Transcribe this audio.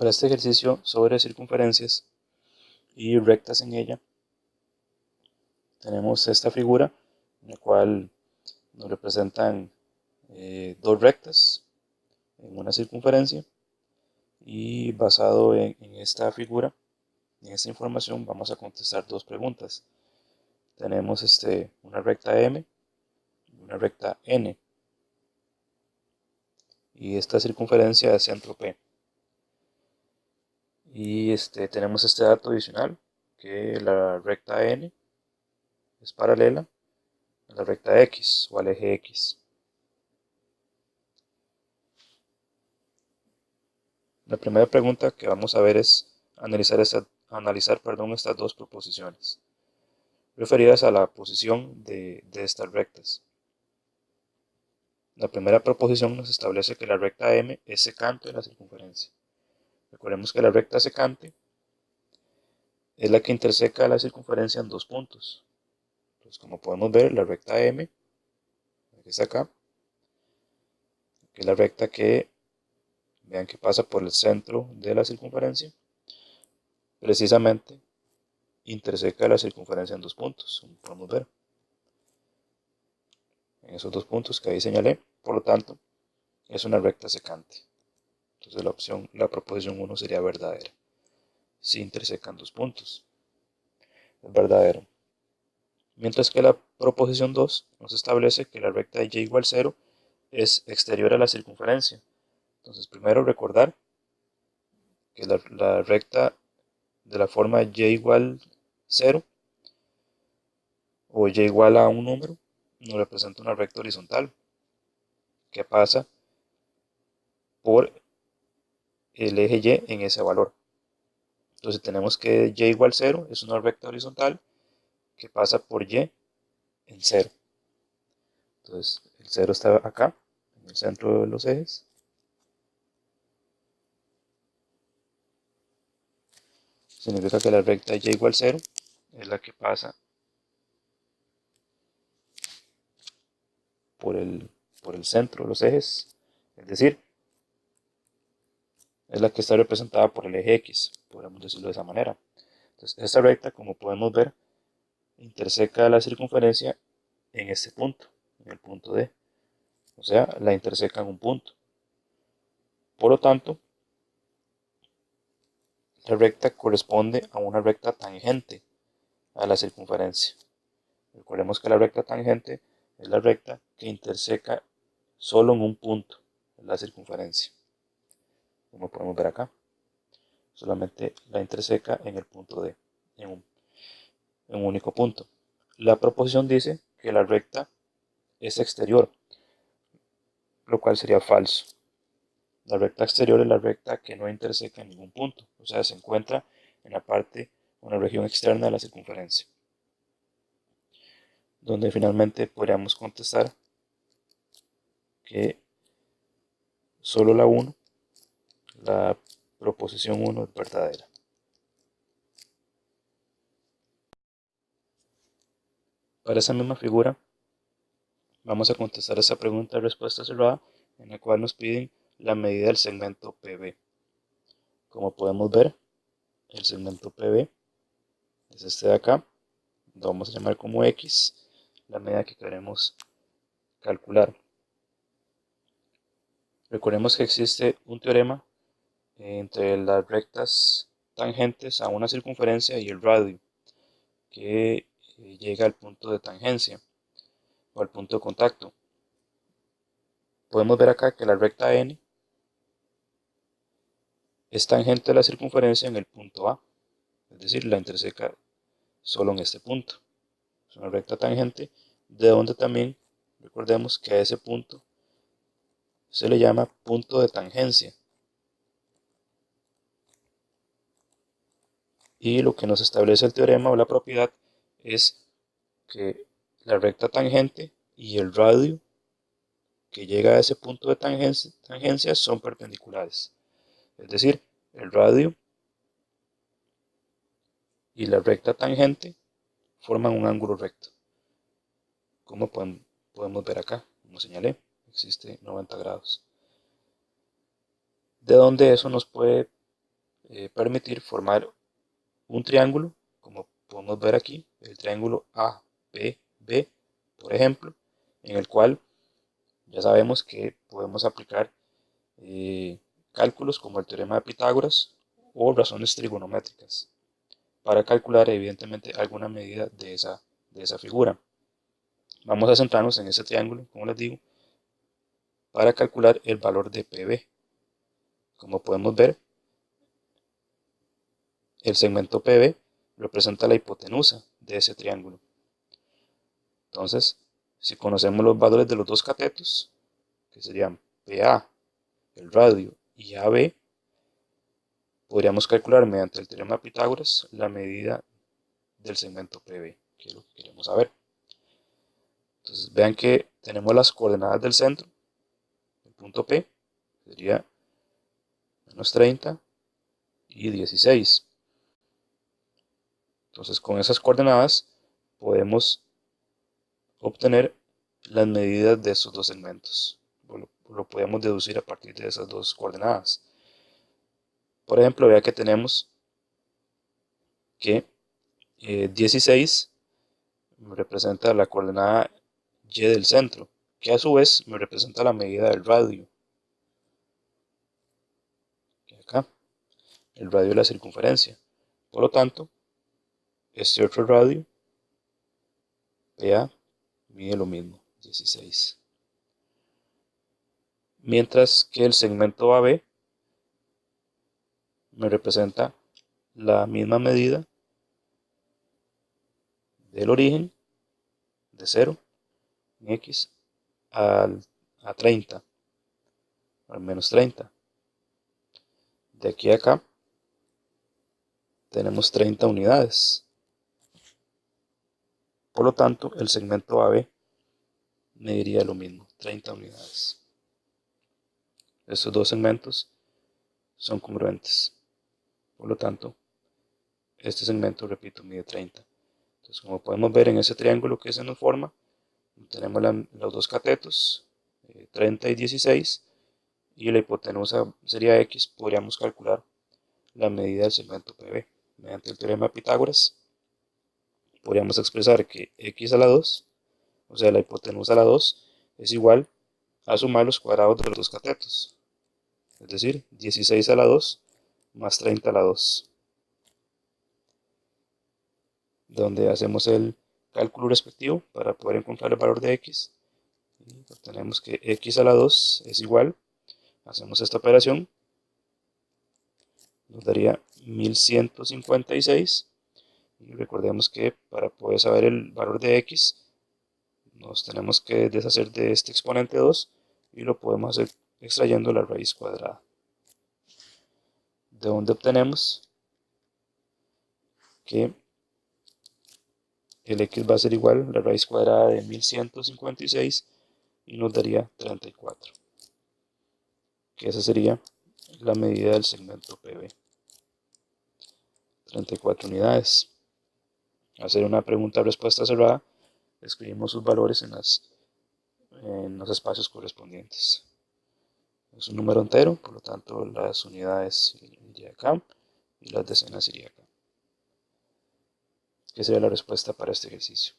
Para este ejercicio sobre circunferencias y rectas en ella, tenemos esta figura en la cual nos representan dos rectas en una circunferencia, y basado en esta figura, en esta información, vamos a contestar dos preguntas. Tenemos una recta M y una recta N, y esta circunferencia es centro P. Y tenemos este dato adicional, que la recta N es paralela a la recta X o al eje X. La primera pregunta que vamos a ver es analizar estas dos proposiciones referidas a la posición de estas rectas. La primera proposición nos establece que la recta M es secante de la circunferencia. Recordemos que la recta secante es la que interseca la circunferencia en dos puntos. Entonces, como podemos ver, la recta M, que está acá, que es la recta que, vean, que pasa por el centro de la circunferencia, precisamente interseca la circunferencia en dos puntos, como podemos ver, en esos dos puntos que ahí señalé. Por lo tanto, es una recta secante. Entonces la proposición 1 sería verdadera. Si intersecan dos puntos, es verdadero. Mientras que la proposición 2 nos establece que la recta de y igual 0 es exterior a la circunferencia. Entonces, primero recordar que la recta de la forma y igual 0 o y igual a un número nos representa una recta horizontal que pasa por el eje y en ese valor. Entonces tenemos que y igual 0 es una recta horizontal que pasa por y en 0. Entonces el 0 está acá, en el centro de los ejes. Significa que la recta y igual 0 es la que pasa por el centro de los ejes, es decir, es la que está representada por el eje X, podemos decirlo de esa manera. Entonces, esta recta, como podemos ver, interseca la circunferencia en este punto, en el punto D. O sea, la interseca en un punto. Por lo tanto, la recta corresponde a una recta tangente a la circunferencia. Recordemos que la recta tangente es la recta que interseca solo en un punto de la circunferencia. Como podemos ver acá, solamente la interseca en el punto D, en un único punto. La proposición dice que la recta es exterior, lo cual sería falso. La recta exterior es la recta que no interseca en ningún punto, o sea, se encuentra en la parte o en la región externa de la circunferencia, donde finalmente podríamos contestar que solo la proposición 1 es verdadera. Para esa misma figura, vamos a contestar esta pregunta de respuesta cerrada, en la cual nos piden la medida del segmento PB. Como podemos ver, el segmento PB es este de acá, lo vamos a llamar como X, la medida que queremos calcular. Recordemos que existe un teorema entre las rectas tangentes a una circunferencia y el radio, que llega al punto de tangencia o al punto de contacto. Podemos ver acá que la recta N es tangente a la circunferencia en el punto A, es decir, la interseca solo en este punto. Es una recta tangente, de donde también recordemos que a ese punto se le llama punto de tangencia. Y lo que nos establece el teorema o la propiedad es que la recta tangente y el radio que llega a ese punto de tangencia son perpendiculares. Es decir, el radio y la recta tangente forman un ángulo recto. Como podemos ver acá, como señalé, existe 90 grados. De donde eso nos puede permitir formar un triángulo, como podemos ver aquí, el triángulo APB, por ejemplo, en el cual ya sabemos que podemos aplicar cálculos como el teorema de Pitágoras o razones trigonométricas para calcular evidentemente alguna medida de esa figura. Vamos a centrarnos en ese triángulo, como les digo, para calcular el valor de PB. Como podemos ver, el segmento PB representa la hipotenusa de ese triángulo. Entonces, si conocemos los valores de los dos catetos, que serían PA, el radio, y AB, podríamos calcular mediante el teorema de Pitágoras la medida del segmento PB, que es lo que queremos saber. Entonces vean que tenemos las coordenadas del centro, el punto P sería menos 30 y 16. Entonces con esas coordenadas podemos obtener las medidas de estos dos segmentos. Lo podemos deducir a partir de esas dos coordenadas. Por ejemplo, vea que tenemos que 16 me representa la coordenada y del centro, que a su vez me representa la medida del radio. Y acá, el radio de la circunferencia. Por lo tanto, este otro radio, PA, mide lo mismo, 16. Mientras que el segmento AB me representa la misma medida del origen de 0 en X a 30, al menos 30. De aquí a acá tenemos 30 unidades. Por lo tanto, el segmento AB mediría lo mismo, 30 unidades. Estos dos segmentos son congruentes. Por lo tanto, este segmento, repito, mide 30. Entonces, como podemos ver en ese triángulo que se nos forma, tenemos los dos catetos, 30 y 16, y la hipotenusa sería X. Podríamos calcular la medida del segmento PB. Mediante el teorema de Pitágoras, podríamos expresar que X a la 2, o sea, la hipotenusa a la 2, es igual a sumar los cuadrados de los dos catetos. Es decir, 16 a la 2 más 30 a la 2. Donde hacemos el cálculo respectivo para poder encontrar el valor de X. Y obtenemos que X a la 2 es igual, hacemos esta operación, nos daría 1156. Y recordemos que para poder saber el valor de X, nos tenemos que deshacer de este exponente 2 y lo podemos hacer extrayendo la raíz cuadrada. De donde obtenemos que el X va a ser igual a la raíz cuadrada de 1156 y nos daría 34, que esa sería la medida del segmento PB, 34 unidades. Hacer una pregunta-respuesta cerrada, escribimos sus valores en los espacios correspondientes. Es un número entero, por lo tanto las unidades irían acá y las decenas irían acá. ¿Qué sería la respuesta para este ejercicio?